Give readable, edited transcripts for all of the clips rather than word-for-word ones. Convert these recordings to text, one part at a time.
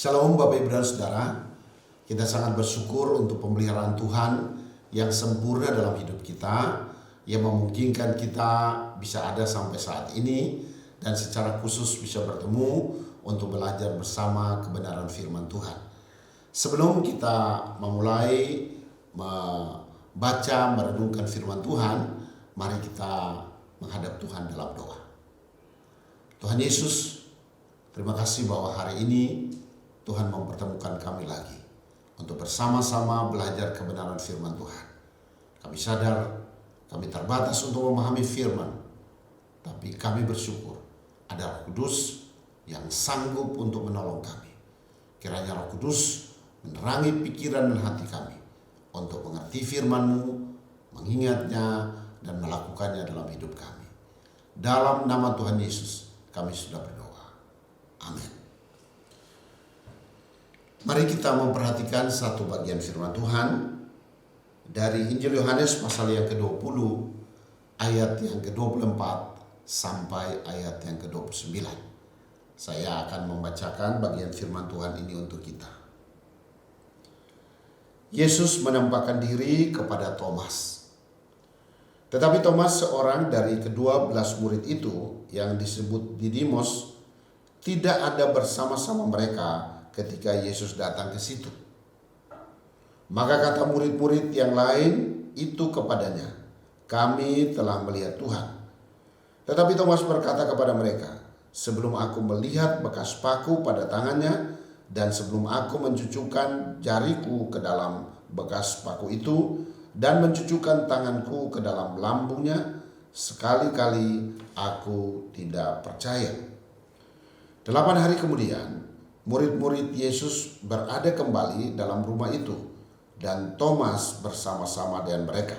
Shalom Bapak Ibu dan Saudara, kita sangat bersyukur untuk pemeliharaan Tuhan yang sempurna dalam hidup kita, yang memungkinkan kita bisa ada sampai saat ini dan secara khusus bisa bertemu untuk belajar bersama kebenaran firman Tuhan. Sebelum kita memulai membaca, merenungkan firman Tuhan, mari kita menghadap Tuhan dalam doa. Tuhan Yesus, terima kasih bahwa hari ini Tuhan mempertemukan kami lagi untuk bersama-sama belajar kebenaran firman Tuhan. Kami sadar kami terbatas untuk memahami firman, tapi kami bersyukur ada Roh Kudus yang sanggup untuk menolong kami. Kiranya Roh Kudus menerangi pikiran dan hati kami untuk mengerti firman-Mu, mengingatnya, dan melakukannya dalam hidup kami. Dalam nama Tuhan Yesus kami sudah berdoa. Amin. Mari kita memperhatikan satu bagian firman Tuhan dari Injil Yohanes pasal yang ke-20 ayat yang ke-24 sampai ayat yang ke-29. Saya akan membacakan bagian firman Tuhan ini untuk kita. Yesus menampakkan diri kepada Thomas. Tetapi Thomas, seorang dari ke-12 murid itu yang disebut Didimos, tidak ada bersama-sama mereka ketika Yesus datang ke situ. Maka kata murid-murid yang lain itu kepadanya, "Kami telah melihat Tuhan." Tetapi Thomas berkata kepada mereka, "Sebelum aku melihat bekas paku pada tangannya, dan sebelum aku mencucukkan jariku ke dalam bekas paku itu, dan mencucukkan tanganku ke dalam lambungnya, sekali-kali aku tidak percaya." 8 hari kemudian, murid-murid Yesus berada kembali dalam rumah itu, dan Thomas bersama-sama dengan mereka.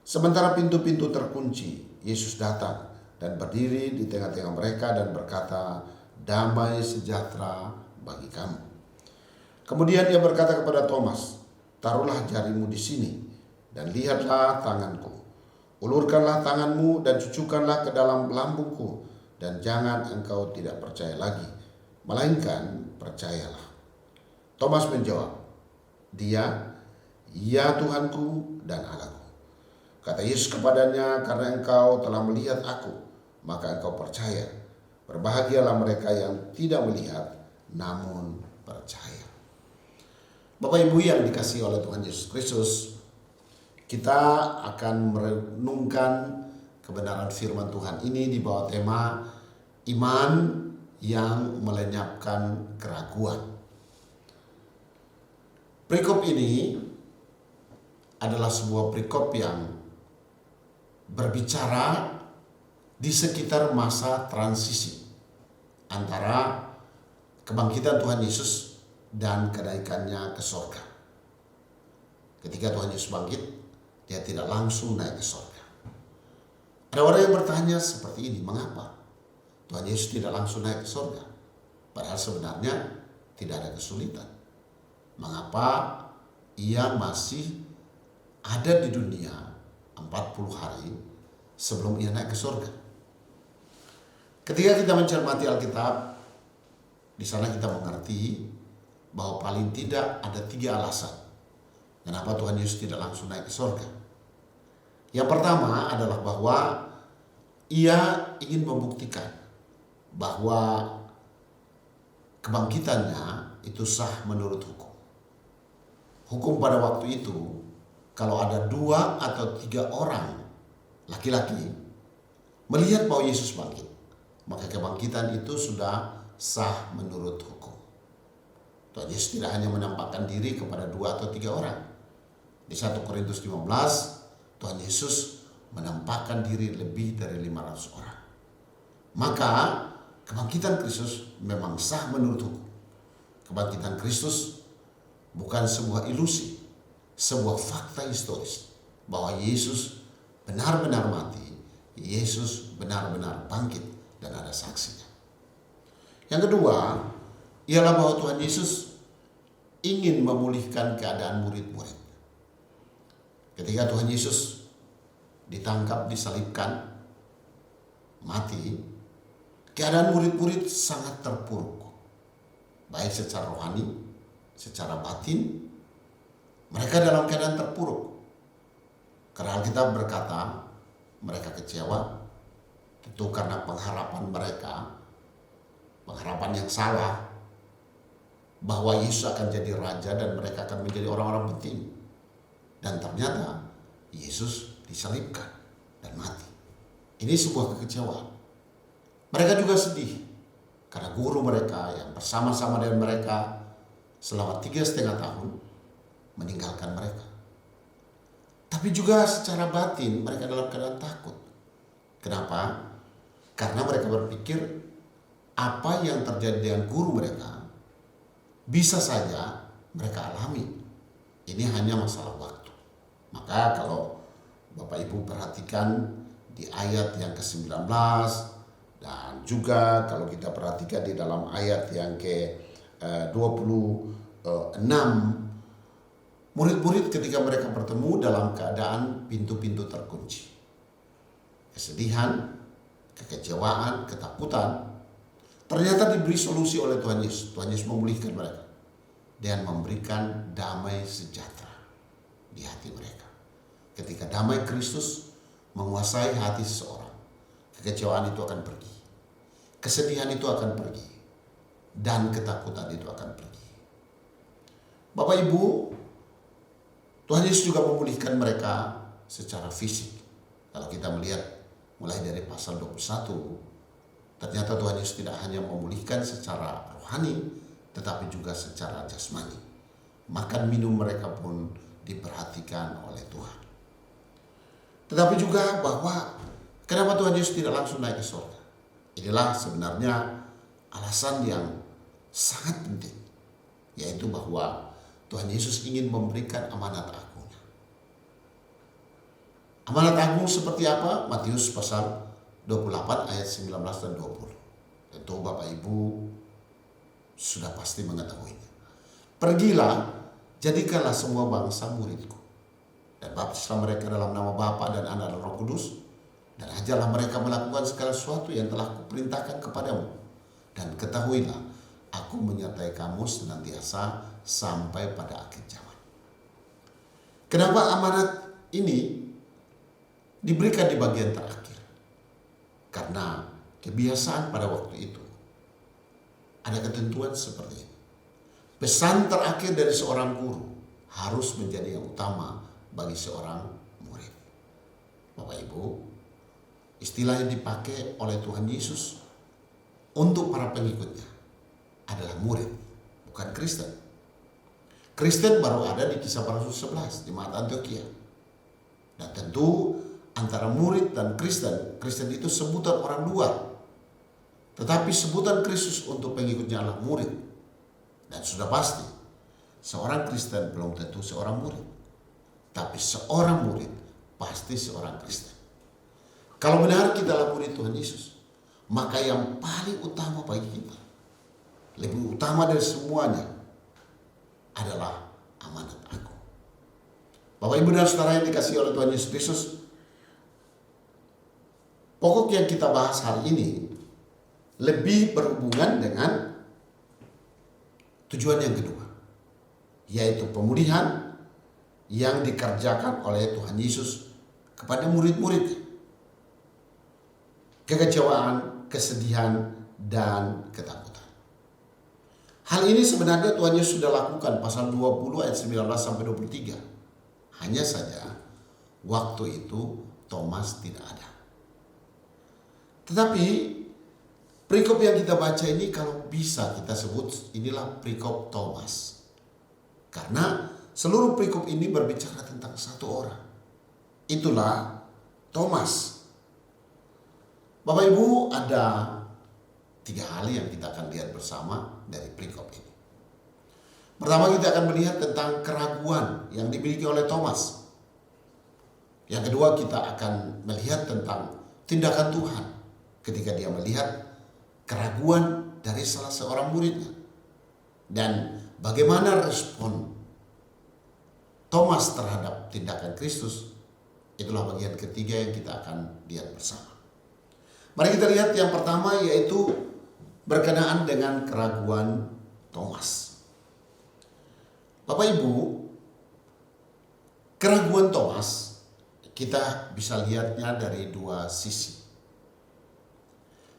Sementara pintu-pintu terkunci, Yesus datang dan berdiri di tengah-tengah mereka dan berkata, "Damai sejahtera bagi kamu." Kemudian Ia berkata kepada Thomas, "Taruhlah jarimu di sini dan lihatlah tanganku. Ulurkanlah tanganmu dan cucukkanlah ke dalam lambungku, dan jangan engkau tidak percaya lagi, melainkan percayalah." Thomas menjawab, "Dia, ya Tuhanku dan Allahku." Kata Yesus kepadanya, "Karena engkau telah melihat aku, maka engkau percaya. Berbahagialah mereka yang tidak melihat, namun percaya." Bapak Ibu yang dikasihi oleh Tuhan Yesus Kristus, kita akan merenungkan kebenaran firman Tuhan ini di bawah tema iman yang melenyapkan keraguan. Perikop ini adalah sebuah perikop yang berbicara di sekitar masa transisi antara kebangkitan Tuhan Yesus dan kenaikannya ke sorga. Ketika Tuhan Yesus bangkit, Dia tidak langsung naik ke sorga. Ada orang yang bertanya seperti ini, mengapa Tuhan Yesus tidak langsung naik ke sorga? Padahal sebenarnya tidak ada kesulitan. Mengapa Ia masih ada di dunia 40 hari sebelum Ia naik ke sorga? Ketika kita mencermati Alkitab, di sana kita mengerti bahwa paling tidak ada 3 alasan kenapa Tuhan Yesus tidak langsung naik ke sorga. Yang pertama adalah bahwa Ia ingin membuktikan bahwa kebangkitannya itu sah menurut hukum. Hukum pada waktu itu, kalau ada 2 atau 3 orang laki-laki melihat bahwa Yesus bangkit, maka kebangkitan itu sudah sah menurut hukum. Tuhan Yesus tidak hanya menampakkan diri kepada 2 atau 3 orang. Di 1 Korintus 15, Tuhan Yesus menampakkan diri lebih dari 500 orang. Maka kebangkitan Kristus memang sah menurut hukum. Kebangkitan Kristus bukan sebuah ilusi, sebuah fakta historis bahwa Yesus benar-benar mati, Yesus benar-benar bangkit dan ada saksinya. Yang kedua, ialah bahwa Tuhan Yesus ingin memulihkan keadaan murid-murid. Ketika Tuhan Yesus ditangkap, disalibkan, mati, keadaan murid-murid sangat terpuruk. baik secara rohani, secara batin, mereka dalam keadaan terpuruk. Karena Alkitab berkata mereka kecewa, tentu karena pengharapan yang salah bahwa Yesus akan jadi raja dan mereka akan menjadi orang-orang penting. Dan ternyata Yesus disalibkan dan mati. Ini sebuah kekecewaan. Mereka juga sedih karena guru mereka yang bersama-sama dengan mereka selama 3,5 tahun meninggalkan mereka. Tapi juga secara batin mereka dalam keadaan takut. Kenapa? Karena mereka berpikir apa yang terjadi dengan guru mereka bisa saja mereka alami. Ini hanya masalah waktu. Maka kalau Bapak Ibu perhatikan di ayat yang ke-19 dan juga kalau kita perhatikan di dalam ayat yang ke-26, murid-murid ketika mereka bertemu dalam keadaan pintu-pintu terkunci. Kesedihan, kekecewaan, ketakutan, ternyata diberi solusi oleh Tuhan Yesus. Tuhan Yesus memulihkan mereka dan memberikan damai sejahtera di hati mereka. Ketika damai Kristus menguasai hati seseorang, kekecewaan itu akan pergi, kesedihan itu akan pergi, dan ketakutan itu akan pergi. Bapak Ibu, Tuhan Yesus juga memulihkan mereka secara fisik. Kalau kita melihat mulai dari pasal 21, ternyata Tuhan Yesus tidak hanya memulihkan secara rohani, tetapi juga secara jasmani. Makan minum mereka pun diperhatikan oleh Tuhan. Tetapi juga bahwa kenapa Tuhan Yesus tidak langsung naik ke surga? Inilah sebenarnya alasan yang sangat penting, yaitu bahwa Tuhan Yesus ingin memberikan amanat agungnya. Amanat agung seperti apa? Matius pasal 28 ayat 19 dan 20. Tentu Bapak Ibu sudah pasti mengetahuinya. Pergilah, jadikanlah semua bangsa muridku, dan baptislah mereka dalam nama Bapa dan Anak dan Roh Kudus, dan ajarlah mereka melakukan segala sesuatu yang telah kuperintahkan kepadamu. Dan ketahuilah, aku menyertai kamu senantiasa sampai pada akhir zaman. Kenapa amanat ini diberikan di bagian terakhir? Karena kebiasaan pada waktu itu ada ketentuan seperti ini. Pesan terakhir dari seorang guru harus menjadi yang utama bagi seorang murid. Bapak Ibu, istilah yang dipakai oleh Tuhan Yesus untuk para pengikutnya adalah murid, bukan Kristen. Kristen baru ada di Kisah Para Rasul 11 di Jemaat Antioquia. Dan tentu antara murid dan Kristen, Kristen itu sebutan orang luar. Tetapi sebutan Kristus untuk pengikutnya adalah murid. Dan sudah pasti, seorang Kristen belum tentu seorang murid. Tapi seorang murid pasti seorang Kristen. Kalau benar kita adalah murid Tuhan Yesus, maka yang paling utama bagi kita, lebih utama dari semuanya, adalah amanat agung. Bapak Ibu dan Saudara yang dikasihi oleh Tuhan Yesus Kristus, pokok yang kita bahas hari ini lebih berhubungan dengan tujuan yang kedua, yaitu pemulihan yang dikerjakan oleh Tuhan Yesus kepada murid-muridnya. Kekecewaan, kesedihan, dan ketakutan. Hal ini sebenarnya Tuhan Yesus sudah lakukan pasal 20 ayat 19 sampai 23. Hanya saja waktu itu Thomas tidak ada. Tetapi perikop yang kita baca ini kalau bisa kita sebut inilah perikop Thomas. Karena seluruh perikop ini berbicara tentang satu orang. Itulah Thomas. Bapak Ibu, ada 3 hal yang kita akan lihat bersama dari perikop ini. Pertama, kita akan melihat tentang keraguan yang dimiliki oleh Thomas. Yang kedua, kita akan melihat tentang tindakan Tuhan ketika dia melihat keraguan dari salah seorang muridnya. Dan bagaimana respon Thomas terhadap tindakan Kristus, itulah bagian ketiga yang kita akan lihat bersama. Mari kita lihat yang pertama, yaitu berkenaan dengan keraguan Thomas. Bapak Ibu, keraguan Thomas kita bisa lihatnya dari dua sisi.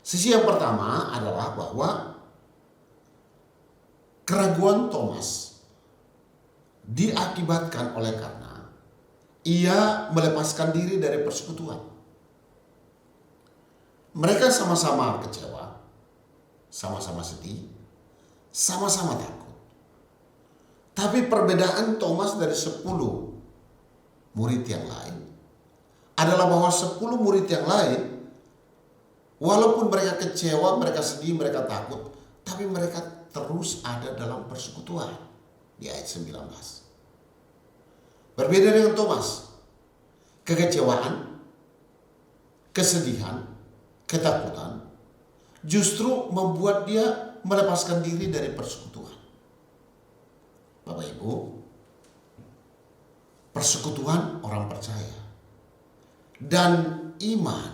Sisi yang pertama adalah bahwa keraguan Thomas diakibatkan oleh karena ia melepaskan diri dari persekutuan. Mereka sama-sama kecewa, sama-sama sedih, sama-sama takut. Tapi perbedaan Thomas dari 10 murid yang lain adalah bahwa 10 murid yang lain, walaupun mereka kecewa, mereka sedih, mereka takut, tapi mereka terus ada dalam persekutuan di ayat 19. Berbeda dengan Thomas, kekecewaan, kesedihan, ketakutan justru membuat dia melepaskan diri dari persekutuan. Bapak Ibu, persekutuan orang percaya dan iman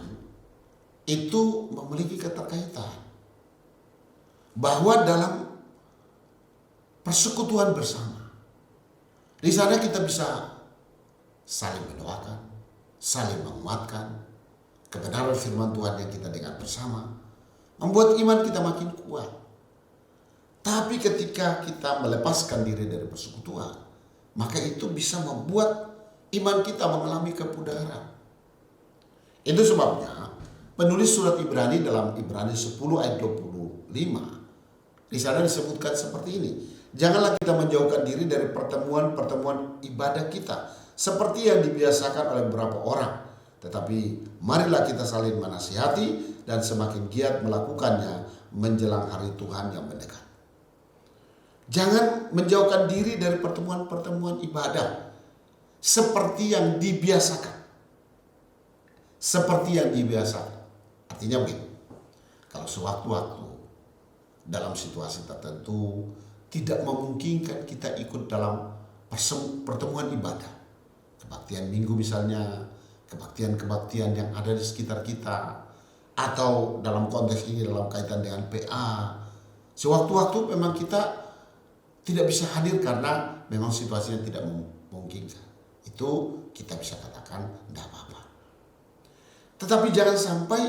itu memiliki keterkaitan. Bahwa dalam persekutuan bersama, di sana kita bisa saling mendoakan, saling menguatkan kebenaran firman Tuhan yang kita dengar bersama, membuat iman kita makin kuat. Tapi ketika kita melepaskan diri dari persekutuan, maka itu bisa membuat iman kita mengalami kepudaran. Itu sebabnya penulis surat Ibrani dalam Ibrani 10 ayat 25 di sana disebutkan seperti ini. Janganlah kita menjauhkan diri dari pertemuan-pertemuan ibadah kita seperti yang dibiasakan oleh beberapa orang, tetapi marilah kita saling menasihati dan semakin giat melakukannya menjelang hari Tuhan yang mendekat. Jangan menjauhkan diri dari pertemuan-pertemuan ibadah seperti yang dibiasakan. Seperti yang dibiasakan. Artinya begini, kalau sewaktu-waktu dalam situasi tertentu tidak memungkinkan kita ikut dalam pertemuan ibadah, kebaktian minggu misalnya, kebaktian-kebaktian yang ada di sekitar kita, atau dalam konteks ini dalam kaitan dengan PA, sewaktu-waktu memang kita tidak bisa hadir karena memang situasinya tidak memungkinkan. Itu kita bisa katakan tidak apa-apa. Tetapi jangan sampai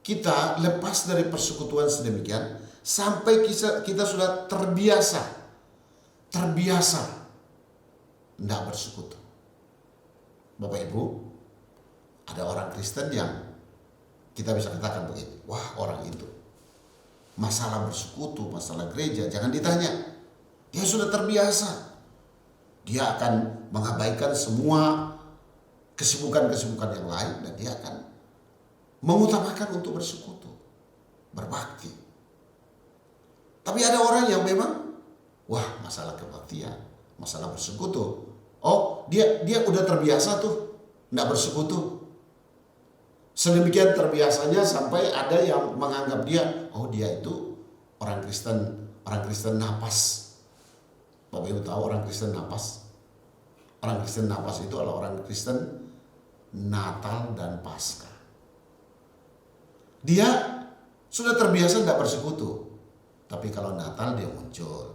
kita lepas dari persekutuan sedemikian sampai kita sudah terbiasa tidak bersekutu. Bapak Ibu, ada orang Kristen yang kita bisa katakan begini, wah orang itu masalah bersekutu, masalah gereja jangan ditanya. Dia sudah terbiasa. Dia akan mengabaikan semua kesibukan-kesibukan yang lain dan dia akan mengutamakan untuk bersekutu, berbakti. Tapi ada orang yang memang, wah masalah kebaktian, masalah bersekutu, oh dia udah terbiasa tuh nggak bersekutu. Sedemikian terbiasanya sampai ada yang menganggap dia, oh dia itu orang Kristen napas. Bapak Ibu tahu orang Kristen napas? Orang Kristen napas itu adalah orang Kristen Natal dan Paskah. Dia sudah terbiasa tidak bersekutu, tapi kalau Natal dia muncul.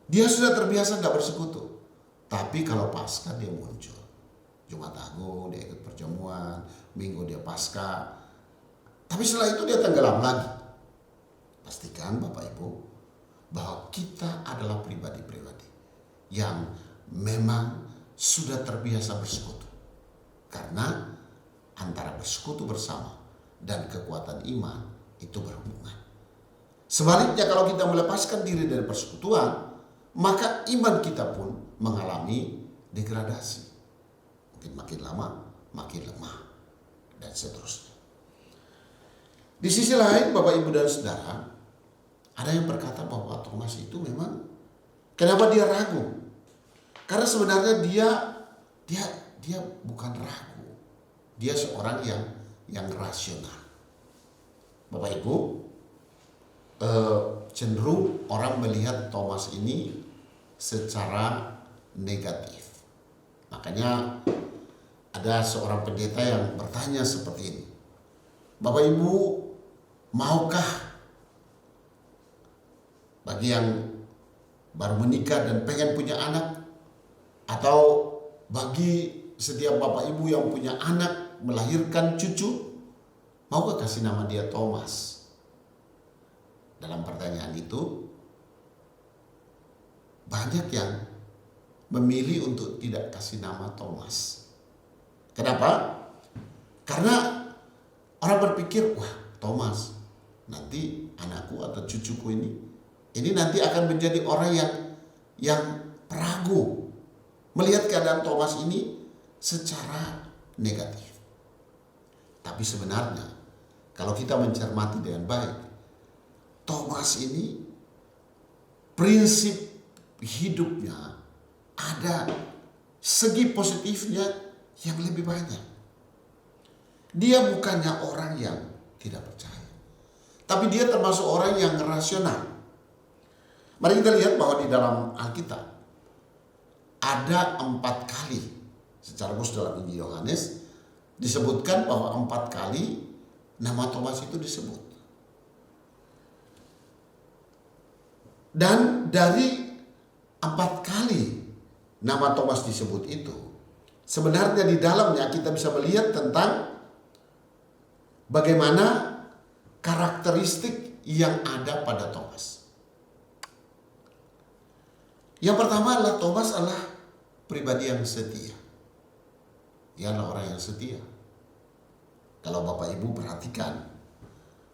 Dia sudah terbiasa tidak bersekutu, tapi kalau Paskah dia muncul. Jumat Agung dia ikut perjamuan, Minggu dia Paskah, tapi setelah itu dia tenggelam lagi. Pastikan Bapak Ibu bahwa kita adalah pribadi-pribadi yang memang sudah terbiasa bersekutu. Karena antara bersekutu bersama dan kekuatan iman itu berhubungan. Sebaliknya kalau kita melepaskan diri dari persekutuan, maka iman kita pun mengalami degradasi. Mungkin makin lama makin lemah dan seterusnya. Di sisi lain Bapak Ibu dan Saudara, ada yang berkata bahwa Thomas itu memang kenapa dia ragu? Karena sebenarnya dia bukan ragu. Dia seorang yang rasional. Bapak Ibu, cenderung orang melihat Thomas ini secara negatif. Makanya ada seorang pendeta yang bertanya seperti ini. Bapak Ibu, maukah bagi yang baru menikah dan pengen punya anak, atau bagi setiap bapak ibu yang punya anak melahirkan cucu, maukah kasih nama dia Thomas? Dalam pertanyaan itu banyak yang memilih untuk tidak kasih nama Thomas. Kenapa? Karena orang berpikir, wah Thomas, nanti anakku atau cucuku ini nanti akan menjadi orang yang peragu, melihat keadaan Thomas ini secara negatif. Tapi sebenarnya kalau kita mencermati dengan baik, Thomas ini prinsip hidupnya ada segi positifnya yang lebih banyak. Dia bukannya orang yang tidak percaya, tapi dia termasuk orang yang rasional. Mari kita lihat bahwa di dalam Alkitab ada 4 kali secara khusus dalam Injil Yohanes disebutkan bahwa 4 kali nama Thomas itu disebut. Dan dari 4 kali nama Thomas disebut itu, sebenarnya di dalamnya kita bisa melihat tentang bagaimana karakteristik yang ada pada Thomas. Yang pertama adalah Thomas adalah pribadi yang setia. Dia adalah orang yang setia. Kalau Bapak Ibu perhatikan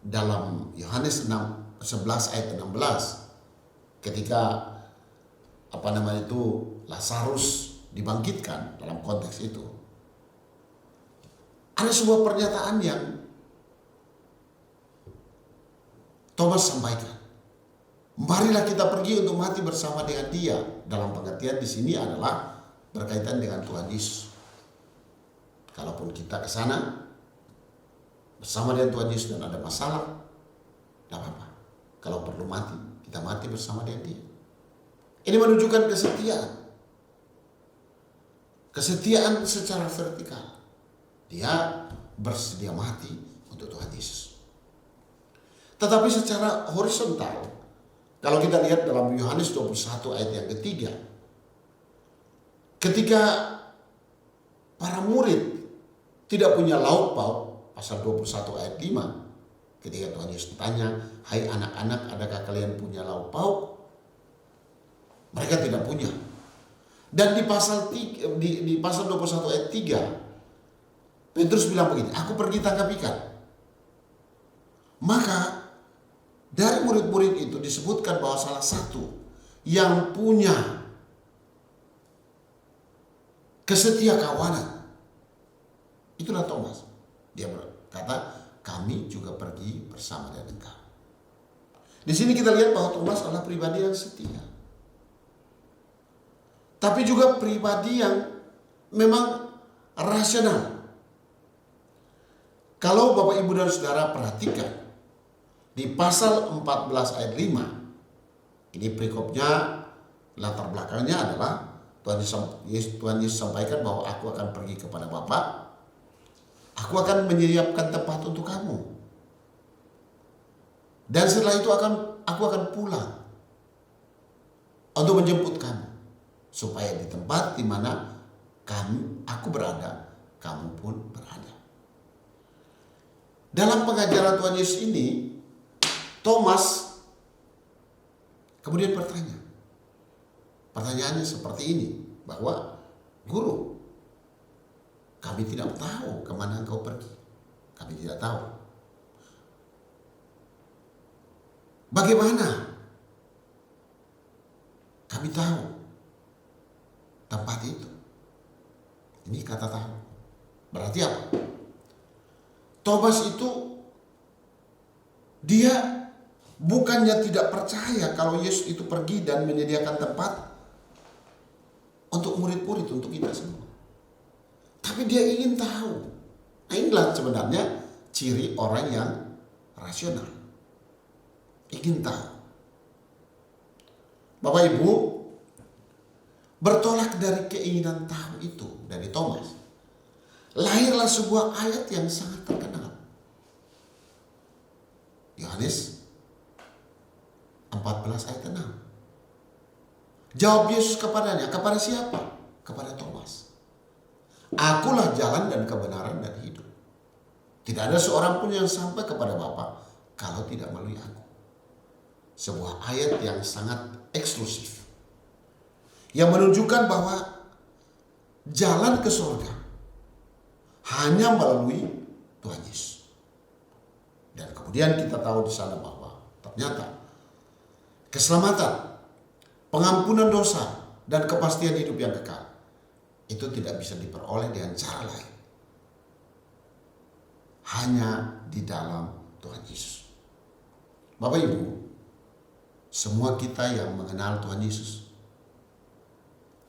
dalam Yohanes 11 ayat 16, ketika Lazarus dibangkitkan, dalam konteks itu ada sebuah pernyataan yang Thomas sampaikan. Marilah kita pergi untuk mati bersama dengan dia. Dalam pengertian di sini adalah berkaitan dengan Tuhan Yesus. Kalaupun kita ke sana bersama dengan Tuhan Yesus dan ada masalah, tidak apa-apa. Kalau perlu mati, kita mati bersama dengan dia. Ini menunjukkan kesetiaan. Kesetiaan secara vertikal. Dia bersedia mati untuk Tuhan Yesus. Tetapi secara horizontal, kalau kita lihat dalam Yohanes 21 ayat yang ketiga, ketika para murid tidak punya lauk pauk, pasal 21 ayat 5, ketika Tuhan Yesus tanya, hai anak-anak, adakah kalian punya lauk pauk? Mereka tidak punya. Dan di pasal 21 ayat 3, Petrus bilang begini, aku pergi tangkap ikan. Maka dari murid-murid itu disebutkan bahwa salah satu yang punya kesetia kawanan itulah Thomas. Dia berkata, kami juga pergi bersama dengan engkau. Di sini kita lihat bahwa Thomas adalah pribadi yang setia, tapi juga pribadi yang memang rasional. Kalau Bapak Ibu dan Saudara perhatikan di pasal 14 ayat 5, ini perikopnya, latar belakangnya adalah Tuhan Yesus sampaikan bahwa aku akan pergi kepada Bapa, aku akan menyiapkan tempat untuk kamu, dan setelah itu aku akan pulang untuk menjemput kamu, supaya di tempat di mana aku berada, kamu pun berada. Dalam pengajaran Tuhan Yesus ini, Thomas kemudian bertanya. Pertanyaannya seperti ini, bahwa Guru, kami tidak tahu kemana engkau pergi. Kami tidak tahu. Bagaimana kami tahu tempat itu? Ini kata tahu. Berarti apa? Thomas itu dia bukannya tidak percaya kalau Yesus itu pergi dan menyediakan tempat untuk murid-murid, untuk kita semua. Tapi dia ingin tahu. Nah, inilah sebenarnya ciri orang yang rasional. Ingin tahu. Bapak Ibu, bertolak dari keinginan tahu itu dari Thomas, lahirlah sebuah ayat yang sangat terkenal. Yohanes 14 ayat 6. Jawab Yesus kepadanya, kepada siapa? Kepada Thomas. Akulah jalan dan kebenaran dan hidup. Tidak ada seorang pun yang sampai kepada Bapa kalau tidak melalui aku. Sebuah ayat yang sangat eksklusif, yang menunjukkan bahwa jalan ke surga hanya melalui Tuhan Yesus. Dan kemudian kita tahu di sana bahwa ternyata keselamatan, pengampunan dosa, dan kepastian hidup yang kekal itu tidak bisa diperoleh dengan cara lain, hanya di dalam Tuhan Yesus. Bapak Ibu, semua kita yang mengenal Tuhan Yesus,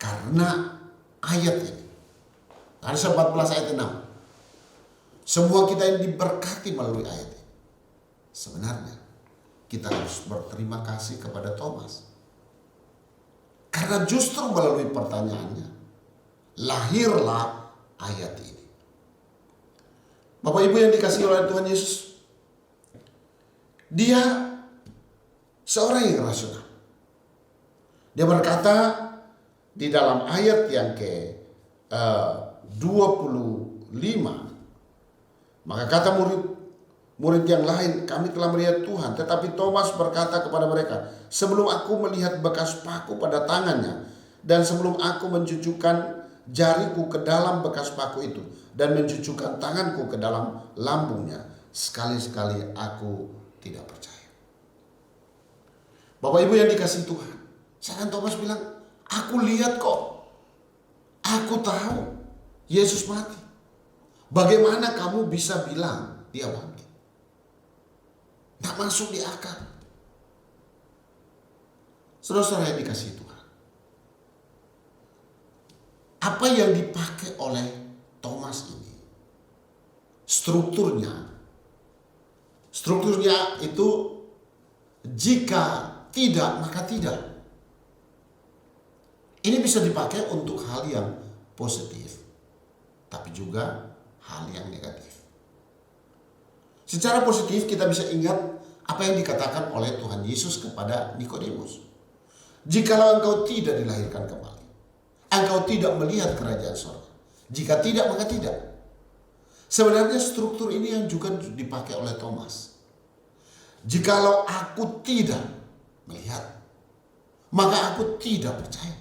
karena ayat ini, Yohanes 14 ayat 6, semua kita yang diberkati melalui ayat ini, sebenarnya kita harus berterima kasih kepada Thomas. Karena justru melalui pertanyaannya, lahirlah ayat ini. Bapak Ibu yang dikasihi oleh Tuhan Yesus, dia seorang yang rasional. Dia berkata di dalam ayat yang ke 25, maka kata murid yang lain, kami telah melihat Tuhan. Tetapi Thomas berkata kepada mereka, sebelum aku melihat bekas paku pada tangannya, dan sebelum aku mencucukkan jariku ke dalam bekas paku itu, dan mencucukkan tanganku ke dalam lambungnya, sekali-sekali aku tidak percaya. Bapak Ibu yang dikasihi Tuhan, sedangkan Thomas bilang, aku lihat kok, aku tahu Yesus mati. Bagaimana kamu bisa bilang dia bangkit? Tak masuk di akal. Saudara-saudara yang dikasihi Tuhan, apa yang dipakai oleh Thomas ini, strukturnya itu jika tidak maka tidak. Ini bisa dipakai untuk hal yang positif, tapi juga hal yang negatif. Secara positif kita bisa ingat apa yang dikatakan oleh Tuhan Yesus kepada Nikodemus. Jikalau engkau tidak dilahirkan kembali, engkau tidak melihat kerajaan surga. Jika tidak, maka tidak. Sebenarnya struktur ini yang juga dipakai oleh Thomas. Jikalau aku tidak melihat, maka aku tidak percaya.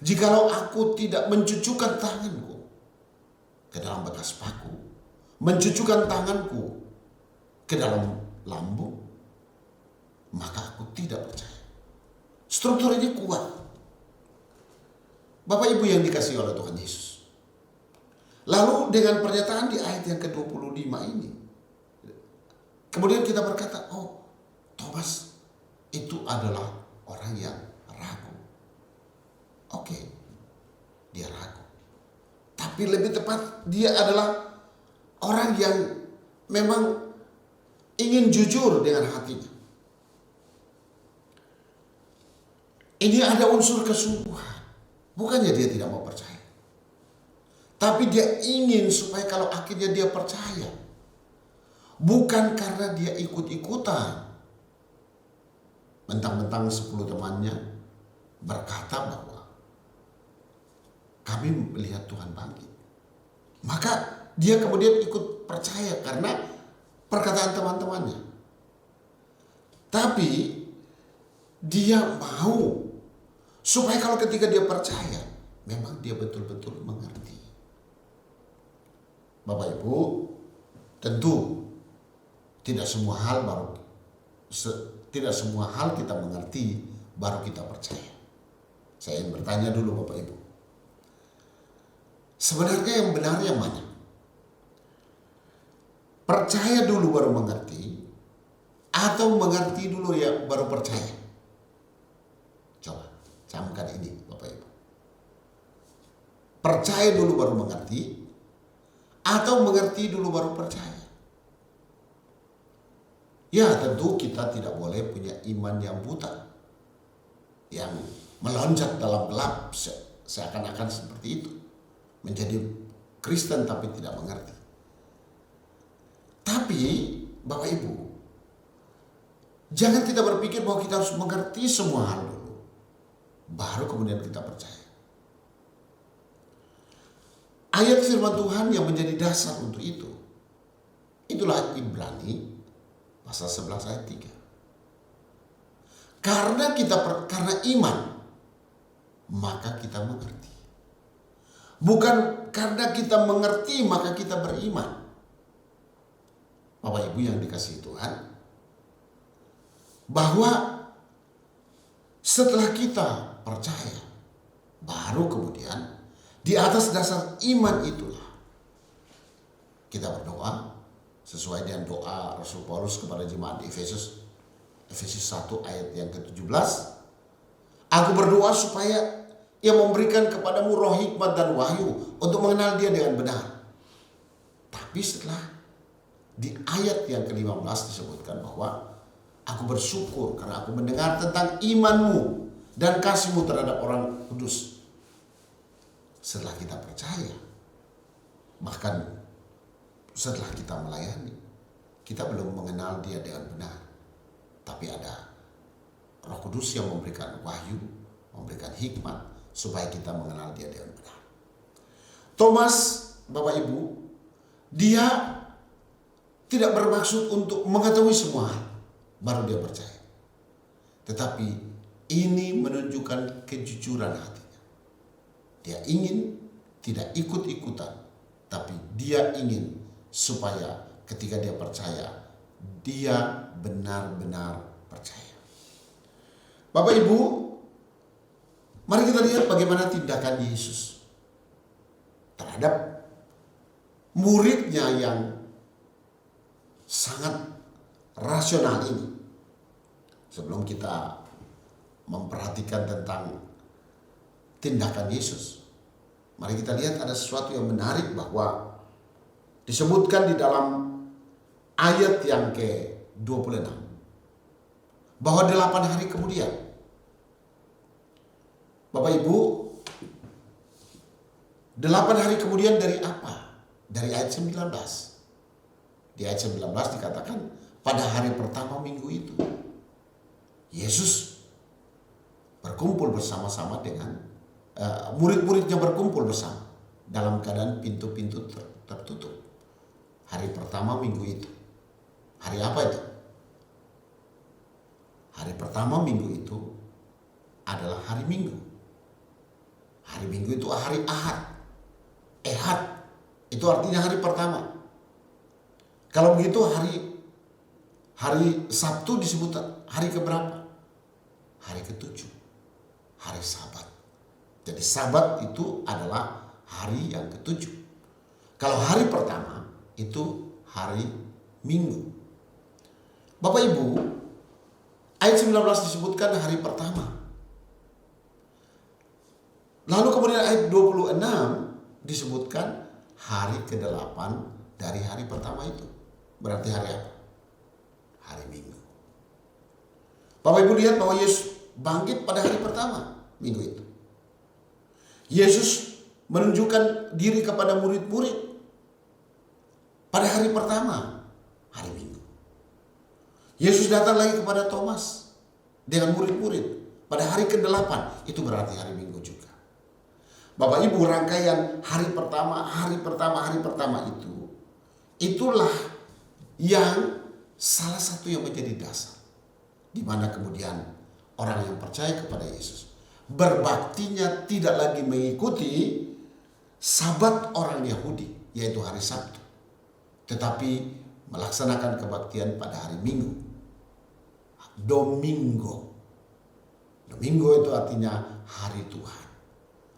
Jikalau aku tidak mencucukkan tanganku ke dalam bekas paku, mencucukkan tanganku ke dalam lambung, maka aku tidak percaya. Struktur ini kuat. Bapak Ibu yang dikasihi oleh Tuhan Yesus. Lalu dengan pernyataan di ayat yang ke-25 ini, kemudian kita berkata, oh, Thomas itu adalah orang yang ragu. Oke, dia ragu. Tapi lebih tepat, dia adalah orang yang memang ingin jujur dengan hatinya. Ini ada unsur kesungguhan. Bukannya dia tidak mau percaya, tapi dia ingin supaya kalau akhirnya dia percaya, bukan karena dia ikut-ikutan. Mentang-mentang 10 temannya berkata bahwa kami melihat Tuhan bangkit, maka dia kemudian ikut percaya karena perkataan teman-temannya. Tapi dia mau supaya kalau ketika dia percaya, memang dia betul-betul mengerti. Bapak Ibu, tentu tidak semua hal kita mengerti baru kita percaya. Saya ingin bertanya dulu Bapak Ibu, sebenarnya yang benar yang mana? Percaya dulu baru mengerti, atau mengerti dulu ya baru percaya? Coba camkan ini Bapak Ibu. Percaya dulu baru mengerti, atau mengerti dulu baru percaya? Ya tentu kita tidak boleh punya iman yang buta, yang melonjak dalam gelap seakan-akan seperti itu, menjadi Kristen tapi tidak mengerti. Tapi Bapak Ibu, Jangan kita berpikir bahwa kita harus mengerti semua hal dulu, baru kemudian kita percaya. Ayat firman Tuhan yang menjadi dasar untuk itu, itulah Ibrani pasal 11 ayat 3. Karena iman, maka kita mengerti. Bukan karena kita mengerti maka kita beriman. Bapak Ibu yang dikasihi Tuhan, bahwa setelah kita percaya, baru kemudian di atas dasar iman itulah kita berdoa sesuai dengan doa Rasul Paulus kepada jemaat di Efesus 1 ayat yang ke-17. Aku berdoa supaya Ia memberikan kepadamu roh hikmat dan wahyu untuk mengenal Dia dengan benar. Tapi setelah di ayat yang ke-15 disebutkan bahwa aku bersyukur karena aku mendengar tentang imanmu dan kasihmu terhadap orang kudus. Setelah kita percaya, bahkan setelah kita melayani, kita belum mengenal Dia dengan benar. Tapi ada Roh Kudus yang memberikan wahyu, memberikan hikmat supaya kita mengenal Dia dengan benar. Thomas, Bapak Ibu, dia tidak bermaksud untuk mengetahui semua hal, baru dia percaya. Tetapi ini menunjukkan kejujuran hatinya. Dia ingin tidak ikut-ikutan, tapi dia ingin supaya ketika dia percaya, dia benar-benar percaya. Bapak Ibu, mari kita lihat bagaimana tindakan Yesus terhadap muridnya yang sangat rasional ini. Sebelum kita memperhatikan tentang tindakan Yesus, mari kita lihat ada sesuatu yang menarik bahwa disebutkan di dalam ayat yang ke-26 bahwa 8 hari kemudian, Bapak Ibu, 8 hari kemudian dari apa? Dari ayat 19. Di ayat 19 dikatakan pada hari pertama minggu itu Yesus berkumpul bersama-sama dengan murid-muridnya berkumpul bersama dalam keadaan pintu-pintu tertutup. Hari pertama minggu itu. Hari apa itu? Hari pertama minggu itu adalah hari Minggu. Hari Minggu itu hari Ahad. Ehad itu artinya hari pertama. Kalau begitu hari Sabtu disebut hari keberapa? Hari ke-7. Hari Sabat. Jadi Sabat itu adalah hari yang ke-7. Kalau hari pertama itu hari Minggu. Bapak Ibu, ayat 19 disebutkan hari pertama. Lalu kemudian ayat 26 disebutkan hari ke-8 dari hari pertama itu. Berarti hari apa? Hari Minggu. Bapak Ibu lihat bahwa Yesus bangkit pada hari pertama minggu itu. Yesus menunjukkan diri kepada murid-murid pada hari pertama, hari Minggu. Yesus datang lagi kepada Thomas dengan murid-murid pada hari ke-8, itu berarti hari Minggu juga. Bapak Ibu, rangkaian hari pertama itu, itulah yang salah satu yang menjadi dasar. Di mana kemudian orang yang percaya kepada Yesus berbaktinya tidak lagi mengikuti sabat orang Yahudi, yaitu hari Sabtu, tetapi melaksanakan kebaktian pada hari Minggu. Domingo itu artinya hari Tuhan.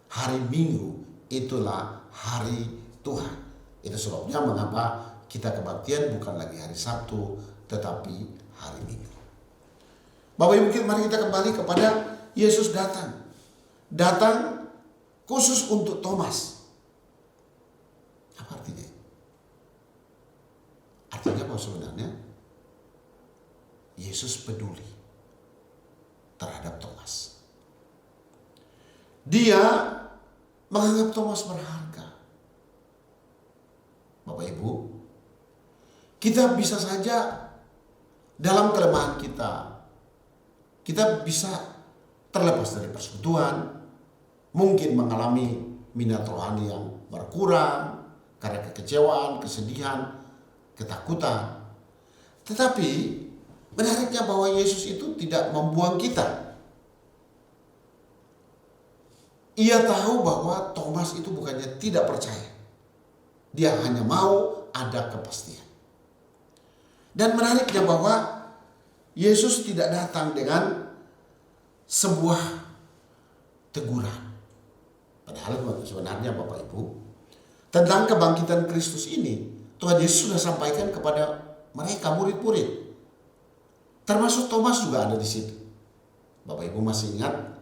Hari Minggu itulah hari Tuhan. Itu sebabnya mengapa kita kebaktian bukan lagi hari Sabtu, tetapi hari Minggu. Bapak Ibu, mari kita kembali kepada Yesus datang. Datang khusus untuk Thomas. Apa artinya? Artinya bahwa sebenarnya Yesus peduli terhadap Thomas. Dia menganggap Thomas berharga. Bapak Ibu, kita bisa saja dalam kelemahan kita bisa terlepas dari persekutuan, mungkin mengalami minat rohani yang berkurang karena kekecewaan, kesedihan, ketakutan. Tetapi menariknya bahwa Yesus itu tidak membuang kita. Ia tahu bahwa Thomas itu bukannya tidak percaya. Dia hanya mau ada kepastian. Dan menariknya bahwa Yesus tidak datang dengan sebuah teguran. Padahal sebenarnya Bapak Ibu, tentang kebangkitan Kristus ini Tuhan Yesus sudah sampaikan kepada mereka murid-murid. Termasuk Thomas juga ada di situ. Bapak Ibu masih ingat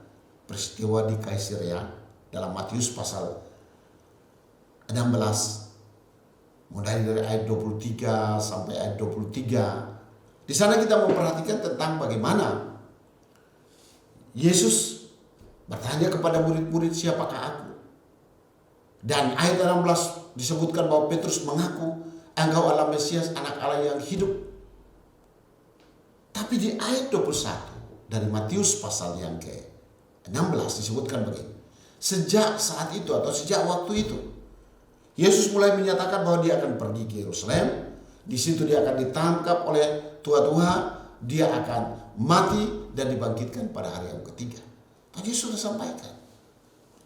peristiwa di Kaisarea dalam Matius pasal 16, mulai dari ayat 23 sampai ayat 23. Di sana kita memperhatikan tentang bagaimana Yesus bertanya kepada murid-murid, siapakah aku? Dan ayat 16 disebutkan bahwa Petrus mengaku, engkau adalah Mesias, anak Allah yang hidup. Tapi di ayat 21 dari Matius pasal yang ke-16 disebutkan begini. Sejak saat itu atau sejak waktu itu, Yesus mulai menyatakan bahwa dia akan pergi ke Yerusalem. Di situ dia akan ditangkap oleh tua-tua, dia akan mati dan dibangkitkan pada hari yang ketiga. Tuhan Yesus sudah sampaikan.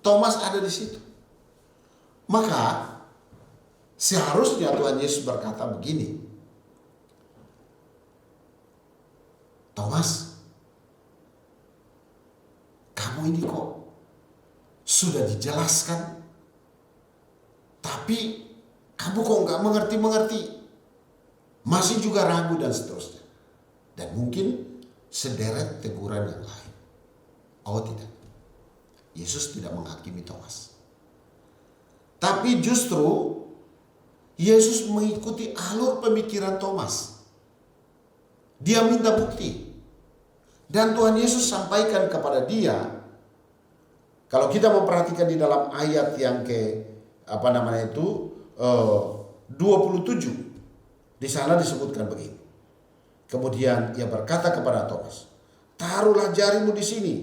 Thomas ada di situ. Maka seharusnya Tuhan Yesus berkata begini, Thomas, kamu ini kok sudah dijelaskan, tapi kamu kok nggak mengerti-mengerti, masih juga ragu dan seterusnya. Dan mungkin sederet teguran yang lain. Oh tidak, Yesus tidak menghakimi Thomas. Tapi justru Yesus mengikuti alur pemikiran Thomas. Dia minta bukti. Dan Tuhan Yesus sampaikan kepada dia, kalau kita memperhatikan di dalam ayat yang ke 27, di sana disebutkan begini. Kemudian ia berkata kepada Thomas, taruhlah jarimu di sini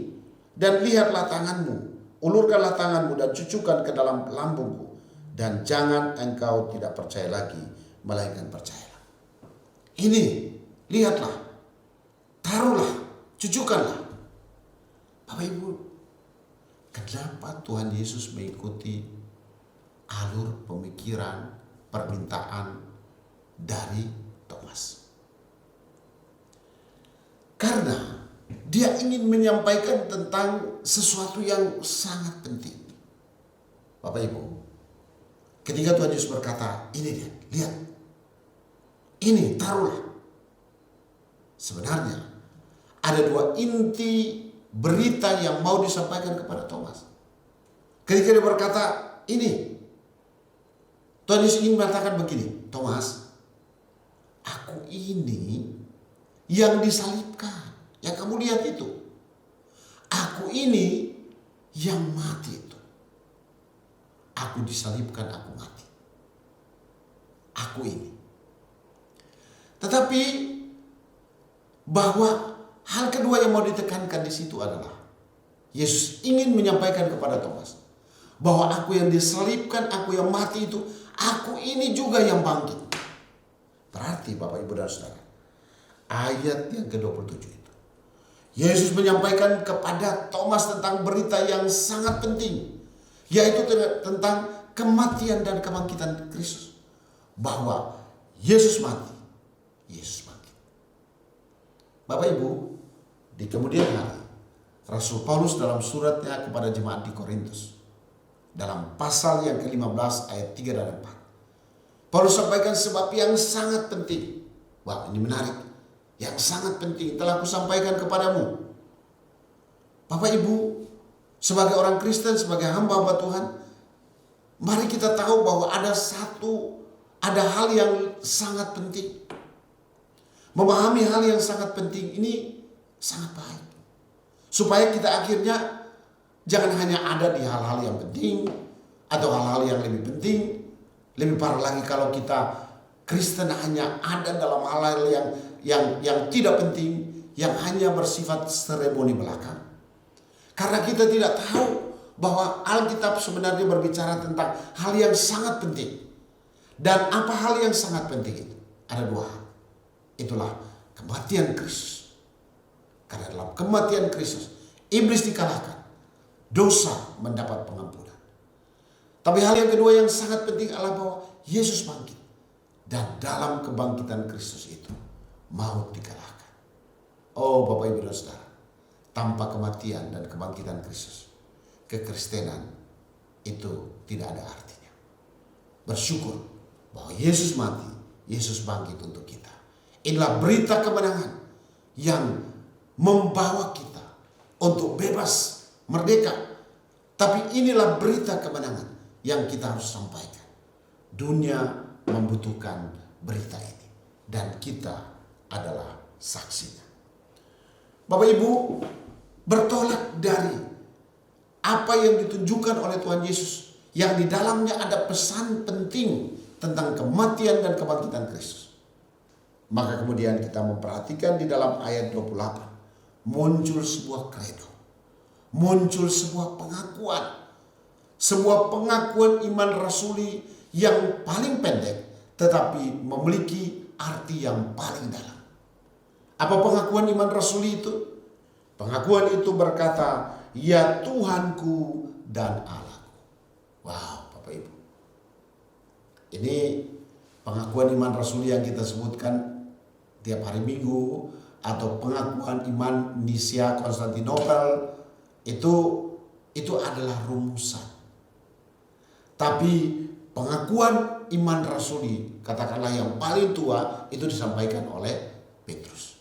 dan lihatlah tanganmu, ulurkanlah tanganmu dan cucukkan ke dalam lambungku, dan jangan engkau tidak percaya lagi, melainkan percayalah. Ini, lihatlah, taruhlah, cucukkanlah. Bapak Ibu, kenapa Tuhan Yesus mengikuti alur pemikiran, permintaan dari Thomas? Karena dia ingin menyampaikan tentang sesuatu yang sangat penting. Bapak Ibu, ketika Tuhan Yesus berkata, ini dia, lihat, ini taruhlah. Sebenarnya ada dua inti berita yang mau disampaikan kepada Thomas. Ketika dia berkata, ini, Tuhan Yesus ingin mengatakan begini, Thomas, aku ini yang disalibkan, yang kamu lihat itu. Aku ini yang mati itu. Aku disalibkan, aku mati. Aku ini. Tetapi bahwa hal kedua yang mau ditekankan di situ adalah Yesus ingin menyampaikan kepada Thomas bahwa aku yang disalibkan, aku yang mati itu, aku ini juga yang bangkit. Berarti Bapak Ibu dan Saudara, ayat yang ke-27 itu, Yesus menyampaikan kepada Thomas tentang berita yang sangat penting, yaitu tentang kematian dan kebangkitan Kristus. Bahwa Yesus mati, Yesus bangkit. Bapak Ibu, di kemudian hari, Rasul Paulus dalam suratnya kepada jemaat di Korintus, dalam pasal yang ke-15 ayat 3 dan 4, Paulus sampaikan sebab yang sangat penting. Wah, ini menarik. Yang sangat penting telah aku sampaikan kepadamu. Bapak Ibu, sebagai orang Kristen, sebagai hamba-hamba Tuhan, mari kita tahu bahwa ada hal yang sangat penting. Memahami hal yang sangat penting ini sangat baik. Supaya kita akhirnya jangan hanya ada di hal-hal yang penting atau hal-hal yang lebih penting. Lebih parah lagi kalau kita Kristen hanya ada dalam hal-hal yang yang tidak penting, yang hanya bersifat seremoni belaka. Karena kita tidak tahu bahwa Alkitab sebenarnya berbicara tentang hal yang sangat penting. Dan apa hal yang sangat penting itu? Ada dua hal. Itulah kematian Kristus. Karena dalam kematian Kristus, iblis dikalahkan, dosa mendapat pengampunan. Tapi hal yang kedua yang sangat penting adalah bahwa Yesus bangkit. Dan dalam kebangkitan Kristus itu, maut dikalahkan. Oh Bapak Ibu dan Saudara, tanpa kematian dan kebangkitan Kristus, kekristenan itu tidak ada artinya. Bersyukur bahwa Yesus mati, Yesus bangkit untuk kita. Inilah berita kemenangan yang membawa kita untuk bebas, merdeka. Tapi inilah berita kemenangan yang kita harus sampaikan. Dunia membutuhkan berita ini dan kita adalah saksinya. Bapak Ibu, bertolak dari apa yang ditunjukkan oleh Tuhan Yesus, yang di dalamnya ada pesan penting tentang kematian dan kebangkitan Kristus. Maka kemudian kita memperhatikan di dalam ayat 28, muncul sebuah kredo, muncul sebuah pengakuan, sebuah pengakuan iman rasuli yang paling pendek tetapi memiliki arti yang paling dalam. Apa pengakuan iman rasuli itu? Pengakuan itu berkata, ya Tuhanku dan Allahku. Wow, Bapak Ibu. Ini pengakuan iman rasuli yang kita sebutkan tiap hari Minggu, atau pengakuan iman Nicea Konstantinopel, itu adalah rumusan. Tapi pengakuan iman rasuli, katakanlah yang paling tua, itu disampaikan oleh Petrus.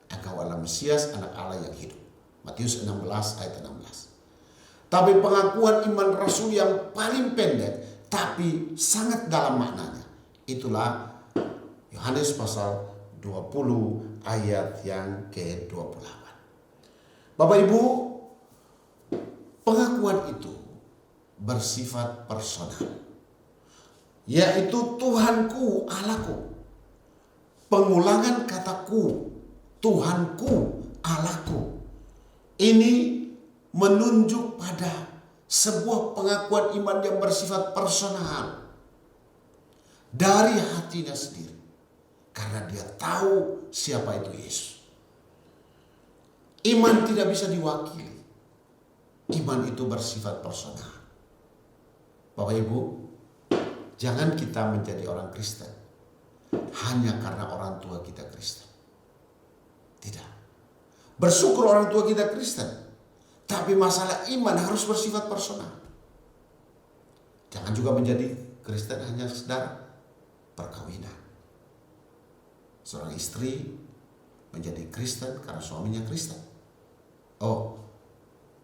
Engkau adalah Mesias, anak Allah yang hidup. Matius 16 ayat 16. Tapi pengakuan iman rasul yang paling pendek tapi sangat dalam maknanya, itulah Yohanes pasal 20 ayat yang ke-28. Bapak Ibu, pengakuan itu bersifat personal, yaitu Tuhanku, Allahku. Pengulangan kataku, Tuhanku, Allahku, ini menunjuk pada sebuah pengakuan iman yang bersifat personal dari hatinya sendiri, karena dia tahu siapa itu Yesus. Iman tidak bisa diwakili. Iman itu bersifat personal. Bapak Ibu, jangan kita menjadi orang Kristen hanya karena orang tua kita Kristen. Tidak. Bersyukur orang tua kita Kristen, tapi masalah iman harus bersifat personal. Jangan juga menjadi Kristen hanya sekedar perkawinan. Seorang istri menjadi Kristen karena suaminya Kristen. Oh,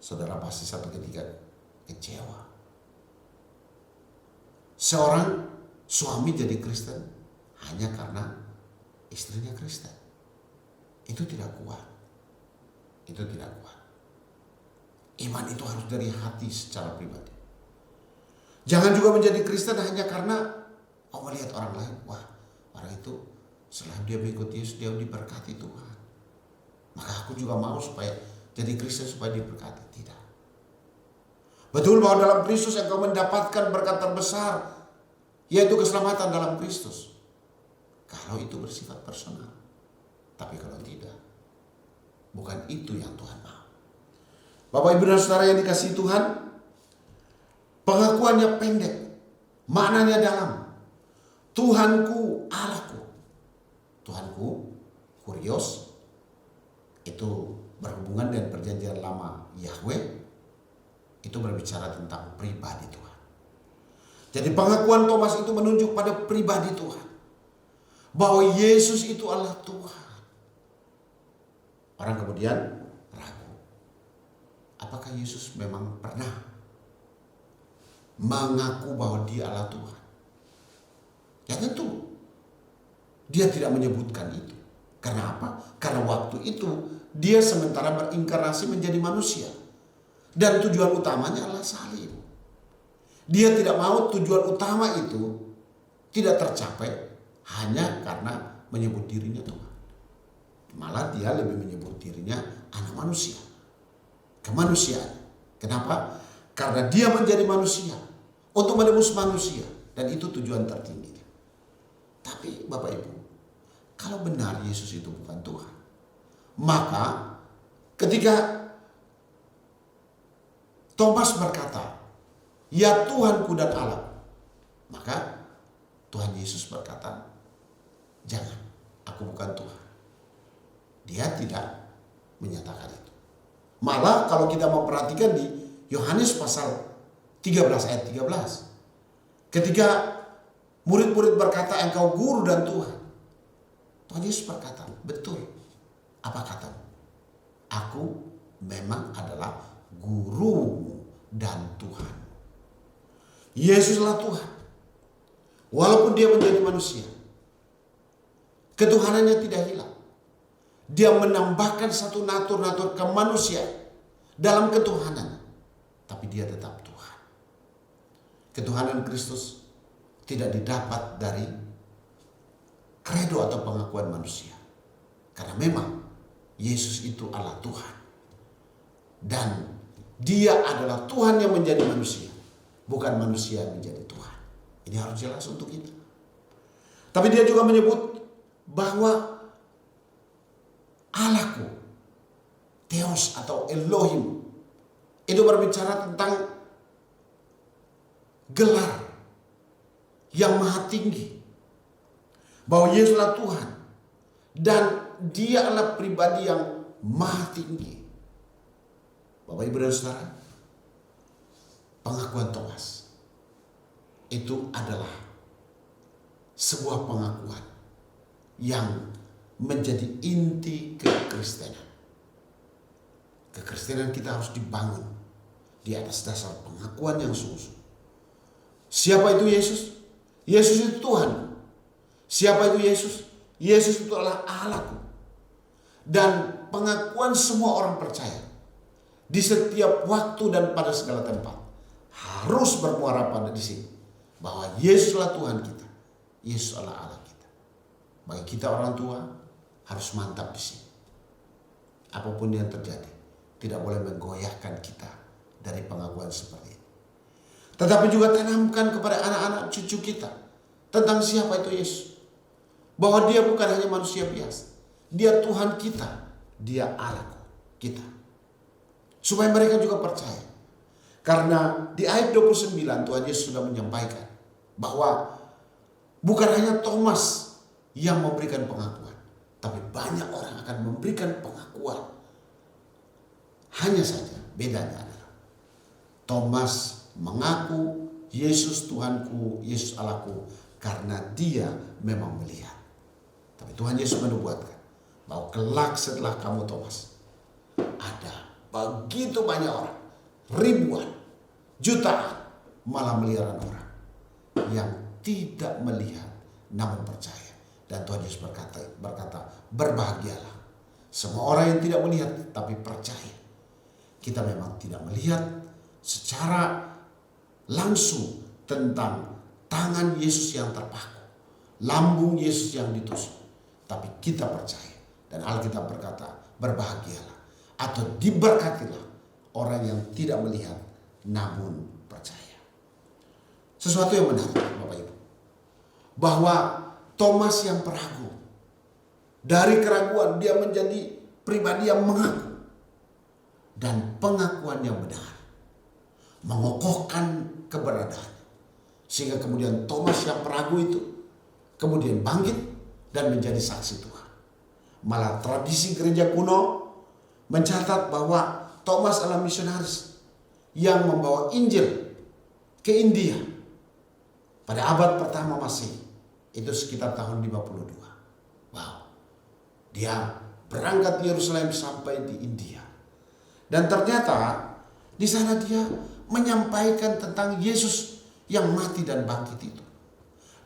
saudara pasti satu ketika kecewa. Seorang suami jadi Kristen hanya karena istrinya Kristen. Itu tidak kuat. Itu tidak kuat. Iman itu harus dari hati secara pribadi. Jangan juga menjadi Kristen hanya karena melihat orang lain. Wah, orang itu selain dia mengikuti Yesus, dia diberkati Tuhan. Maka aku juga mau supaya jadi Kristen supaya diberkati. Tidak. Betul bahwa dalam Kristus engkau mendapatkan berkat terbesar, yaitu keselamatan dalam Kristus. Kalau itu bersifat personal. Tapi kalau tidak, bukan itu yang Tuhan mau. Bapak Ibu dan Saudara yang dikasihi Tuhan, pengakuannya pendek, maknanya dalam. Tuhanku, Allahku. Tuhanku, kurios, itu berhubungan dengan perjanjian lama Yahweh, itu berbicara tentang pribadi Tuhan. Jadi pengakuan Thomas itu menunjuk pada pribadi Tuhan, bahwa Yesus itu adalah Tuhan. Orang kemudian ragu, apakah Yesus memang pernah mengaku bahwa dia adalah Tuhan? Ya tentu, dia tidak menyebutkan itu. Karena apa? Karena waktu itu dia sementara berinkarnasi menjadi manusia. Dan tujuan utamanya adalah salib. Dia tidak mau tujuan utama itu tidak tercapai hanya karena menyebut dirinya Tuhan. Malah dia lebih menyebut dirinya anak manusia. Kemanusiaan. Kenapa? Karena dia menjadi manusia untuk menebus manusia, dan itu tujuan tertinggi. Tapi Bapak Ibu, kalau benar Yesus itu bukan Tuhan, maka ketika Thomas berkata, "Ya Tuhanku dan Allah," maka Tuhan Yesus berkata, "Jangan, aku bukan Tuhan." Dia tidak menyatakan itu. Malah kalau kita memperhatikan di Yohanes pasal 13 ayat 13, ketika murid-murid berkata, "Engkau guru dan Tuhan," Tuhan Yesus berkata, "Betul, apa katamu? Aku memang adalah gurumu dan Tuhan." Yesuslah Tuhan. Walaupun dia menjadi manusia, ketuhanannya tidak hilang. Dia menambahkan satu natur-natur kemanusiaan dalam ketuhanan, tapi dia tetap Tuhan. Ketuhanan Kristus tidak didapat dari kredo atau pengakuan manusia, karena memang Yesus itu adalah Tuhan, dan dia adalah Tuhan yang menjadi manusia, bukan manusia yang menjadi Tuhan. Ini harus jelas untuk kita. Tapi dia juga menyebut bahwa Allahku, Theos atau Elohim, itu berbicara tentang gelar yang maha tinggi, bahwa Yesuslah Tuhan dan dia adalah pribadi yang maha tinggi. Bapak Ibu dan Saudara, pengakuan Thomas itu adalah sebuah pengakuan yang menjadi inti kekristenan. Kekristenan kita harus dibangun di atas dasar pengakuan yang sungguh-sungguh. Siapa itu Yesus? Yesus itu Tuhan. Siapa itu Yesus? Yesus itu adalah Allahku. Dan pengakuan semua orang percaya di setiap waktu dan pada segala tempat harus bermuara pada di sini, bahwa Yesuslah Tuhan kita. Yesus adalah Allah kita. Bagi kita orang tua harus mantap di sini. Apapun yang terjadi tidak boleh menggoyahkan kita dari pengakuan seperti ini. Tetapi juga tanamkan kepada anak-anak cucu kita tentang siapa itu Yesus. Bahwa dia bukan hanya manusia biasa. Dia Tuhan kita. Dia Allah kita. Supaya mereka juga percaya. Karena di ayat 29 Tuhan Yesus sudah menyampaikan bahwa bukan hanya Thomas yang memberikan pengakuan, tapi banyak orang akan memberikan pengakuan. Hanya saja bedanya adalah Thomas mengaku Yesus Tuhanku, Yesus Allahku, karena dia memang melihat. Tapi Tuhan Yesus menubuatkan bahwa kelak setelah kamu Thomas, ada begitu banyak orang, ribuan, jutaan, malah miliaran orang yang tidak melihat namun percaya. Dan Tuhan Yesus berkata, berbahagialah semua orang yang tidak melihat tapi percaya. Kita memang tidak melihat secara langsung tentang tangan Yesus yang terpaku, lambung Yesus yang ditusuk, tapi kita percaya. Dan Alkitab berkata, berbahagialah atau diberkatilah orang yang tidak melihat namun percaya. Sesuatu yang menarik Bapak Ibu, bahwa Thomas yang peragu, dari keraguan dia menjadi pribadi yang mengaku, dan pengakuan yang benar mengokohkan keberadaan, sehingga kemudian Thomas yang peragu itu kemudian bangkit dan menjadi saksi Tuhan. Malah tradisi gereja kuno mencatat bahwa Thomas adalah misionaris yang membawa Injil ke India pada abad pertama Masehi. Itu sekitar tahun 52. Wow. Dia berangkat di Yerusalem sampai di India. Dan ternyata di sana dia menyampaikan tentang Yesus yang mati dan bangkit itu.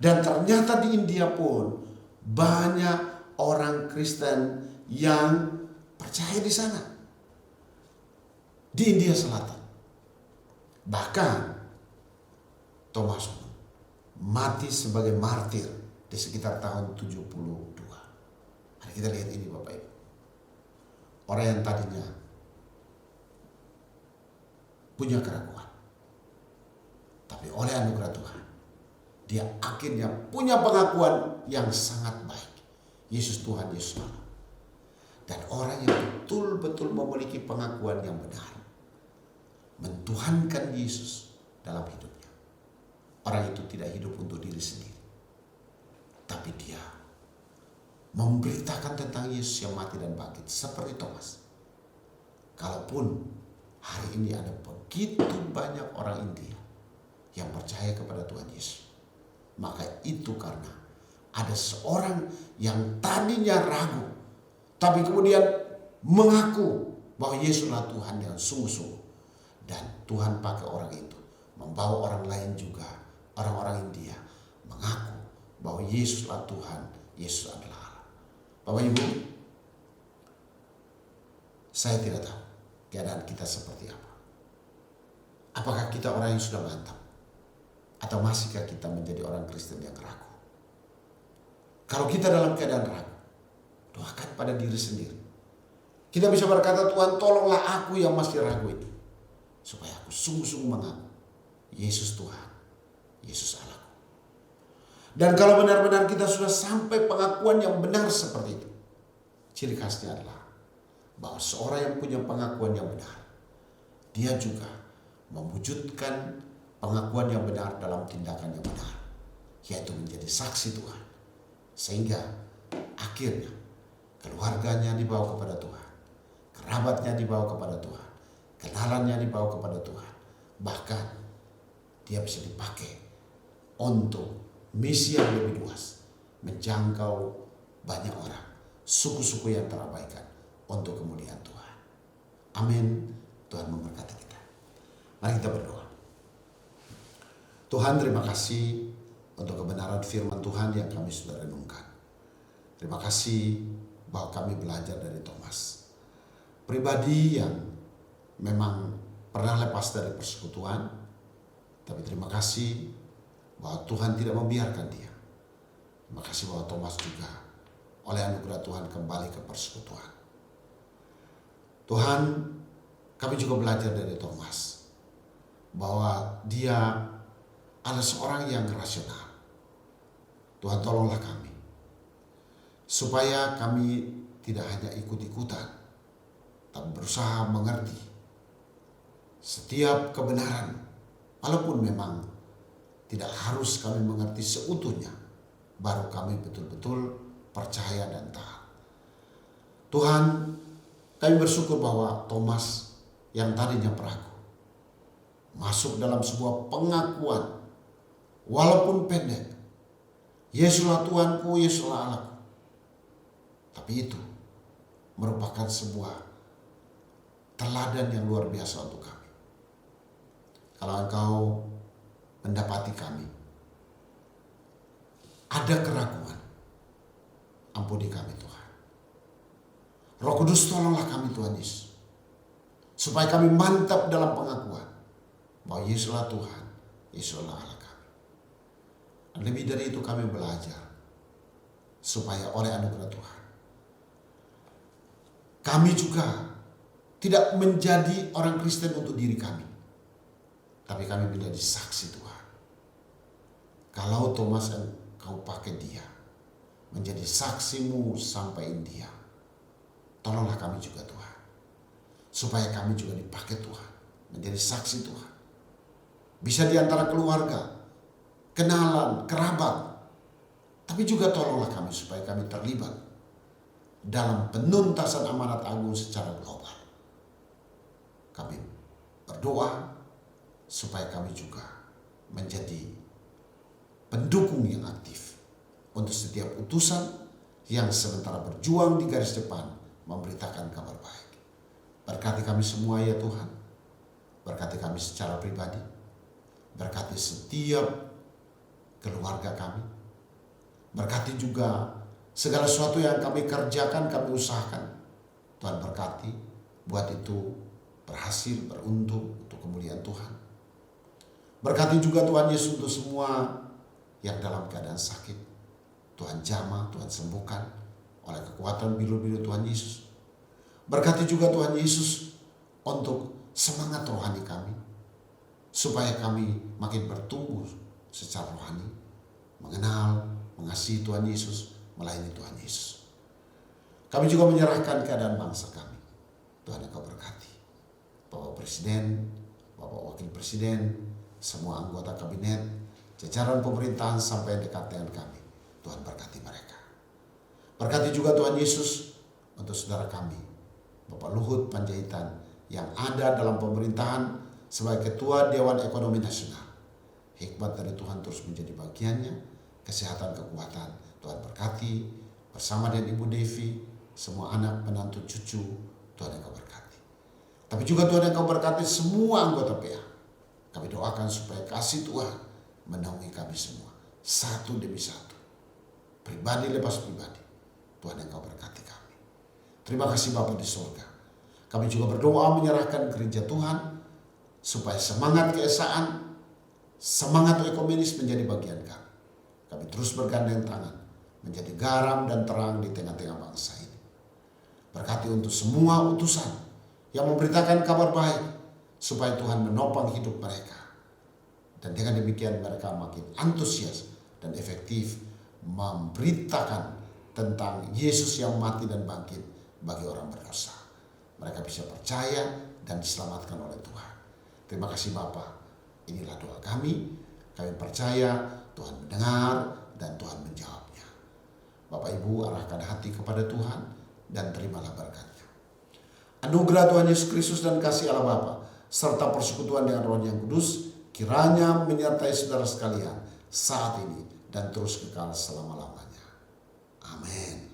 Dan ternyata di India pun banyak orang Kristen yang percaya di sana. Di India Selatan. Bahkan Thomas mati sebagai martir di sekitar tahun 72. Mari kita lihat ini Bapak Ibu. Orang yang tadinya punya keraguan, tapi oleh anugerah Tuhan, dia akhirnya punya pengakuan yang sangat baik. Yesus Tuhan, Yesus Allah. Dan orang yang betul-betul memiliki pengakuan yang benar, mentuhankan Yesus dalam hidupnya. Orang itu tidak hidup untuk diri sendiri, tapi dia memberitakan tentang Yesus yang mati dan bangkit seperti Thomas. Kalaupun hari ini ada begitu banyak orang India yang percaya kepada Tuhan Yesus, maka itu karena ada seorang yang tadinya ragu, tapi kemudian mengaku bahwa Yesuslah Tuhan yang sungguh-sungguh. Dan Tuhan pakai orang itu membawa orang lain juga, orang-orang India, mengaku bahwa Yesuslah Tuhan, Yesus adalah Allah. Bapak Ibu, saya tidak tahu keadaan kita seperti apa. Apakah kita orang yang sudah mantap? Atau masihkah kita menjadi orang Kristen yang ragu? Kalau kita dalam keadaan ragu, doakan pada diri sendiri. Kita bisa berkata, Tuhan tolonglah aku yang masih ragu ini, supaya aku sungguh-sungguh mengaku Yesus Tuhan, Yesus Allah. Dan kalau benar-benar kita sudah sampai pengakuan yang benar seperti itu, ciri khasnya adalah bahwa seorang yang punya pengakuan yang benar, dia juga mewujudkan pengakuan yang benar dalam tindakan yang benar, yaitu menjadi saksi Tuhan. Sehingga akhirnya keluarganya dibawa kepada Tuhan, kerabatnya dibawa kepada Tuhan, kenalannya dibawa kepada Tuhan. Bahkan dia bisa dipakai untuk misi yang lebih luas, menjangkau banyak orang, suku-suku yang terabaikan untuk kemuliaan Tuhan. Amin. Tuhan memberkati kita. Mari kita berdoa. Tuhan, terima kasih untuk kebenaran firman Tuhan yang kami sudah renungkan. Terima kasih bahwa kami belajar dari Thomas, pribadi yang memang pernah lepas dari persekutuan, tapi terima kasih bahwa Tuhan tidak membiarkan dia. Terima kasih bahwa Thomas juga oleh anugerah Tuhan kembali ke persekutuan. Tuhan, kami juga belajar dari Thomas bahwa dia adalah seorang yang rasional. Tuhan, tolonglah kami supaya kami tidak hanya ikut-ikutan, tapi berusaha mengerti setiap kebenaran, walaupun memang tidak harus kami mengerti seutuhnya, baru kami betul-betul percaya dan taat. Tuhan, kami bersyukur bahwa Thomas yang tadinya peragu masuk dalam sebuah pengakuan, walaupun pendek, Yesuslah Tuhanku, Yesuslah Allahku. Tapi itu merupakan sebuah teladan yang luar biasa untuk kami. Kalau Engkau mendapati kami ada keraguan, ampuni kami Tuhan. Roh Kudus, tolonglah kami Tuhan Yesus, supaya kami mantap dalam pengakuan bahwa Yesuslah Tuhan, Yesuslah Allah kami. Dan lebih dari itu kami belajar supaya oleh anugerah Tuhan kami juga tidak menjadi orang Kristen untuk diri kami, tapi kami menjadi saksi Tuhan. Kalau Thomas yang kau pakai dia menjadi saksimu sampai India, tolonglah kami juga Tuhan, supaya kami juga dipakai Tuhan menjadi saksi Tuhan. Bisa di antara keluarga, kenalan, kerabat, tapi juga tolonglah kami supaya kami terlibat dalam penuntasan amanat agung secara global. Kami berdoa supaya kami juga menjadi pendukung yang aktif untuk setiap utusan yang sementara berjuang di garis depan memberitakan kabar baik. Berkati kami semua ya Tuhan. Berkati kami secara pribadi. Berkati setiap keluarga kami. Berkati juga segala sesuatu yang kami kerjakan, kami usahakan. Tuhan berkati, buat itu berhasil, beruntung untuk kemuliaan Tuhan. Berkati juga Tuhan Yesus untuk semua yang dalam keadaan sakit. Tuhan jamah, Tuhan sembuhkan oleh kekuatan biru-biru Tuhan Yesus. Berkati juga Tuhan Yesus untuk semangat rohani kami, supaya kami makin bertumbuh secara rohani, mengenal, mengasihi Tuhan Yesus, melayani Tuhan Yesus. Kami juga menyerahkan keadaan bangsa kami. Tuhan Engkau berkati Bapak Presiden, Bapak Wakil Presiden, semua anggota kabinet, jajaran pemerintahan sampai dekat dengan kami. Tuhan berkati mereka. Berkati juga Tuhan Yesus untuk saudara kami, Bapak Luhut Panjaitan, yang ada dalam pemerintahan sebagai Ketua Dewan Ekonomi Nasional. Hikmat dari Tuhan terus menjadi bagiannya, kesehatan, kekuatan. Tuhan berkati bersama dengan Ibu Devi, semua anak, menantu, cucu. Tuhan Engkau berkati. Tapi juga Tuhan Engkau berkati semua anggota PA. Kami doakan supaya kasih Tuhan menaungi kami semua, satu demi satu, pribadi lepas pribadi. Tuhan Engkau berkati kami. Terima kasih Bapa di surga. Kami juga berdoa menyerahkan gereja Tuhan supaya semangat keesaan, semangat ekumenis menjadi bagian kami. Kami terus bergandeng tangan menjadi garam dan terang di tengah-tengah bangsa ini. Berkati untuk semua utusan yang memberitakan kabar baik supaya Tuhan menopang hidup mereka. Dan dengan demikian mereka makin antusias dan efektif memberitakan tentang Yesus yang mati dan bangkit bagi orang berdosa. Mereka bisa percaya dan diselamatkan oleh Tuhan. Terima kasih Bapa. Inilah doa kami. Kami percaya Tuhan mendengar dan Tuhan menjawabnya. Bapak Ibu, arahkan hati kepada Tuhan dan terimalah berkat-Nya. Anugerah Tuhan Yesus Kristus dan kasih Allah Bapa serta persekutuan dengan Roh yang Kudus kiranya menyertai saudara sekalian saat ini dan terus kekal selama-lamanya. Amin.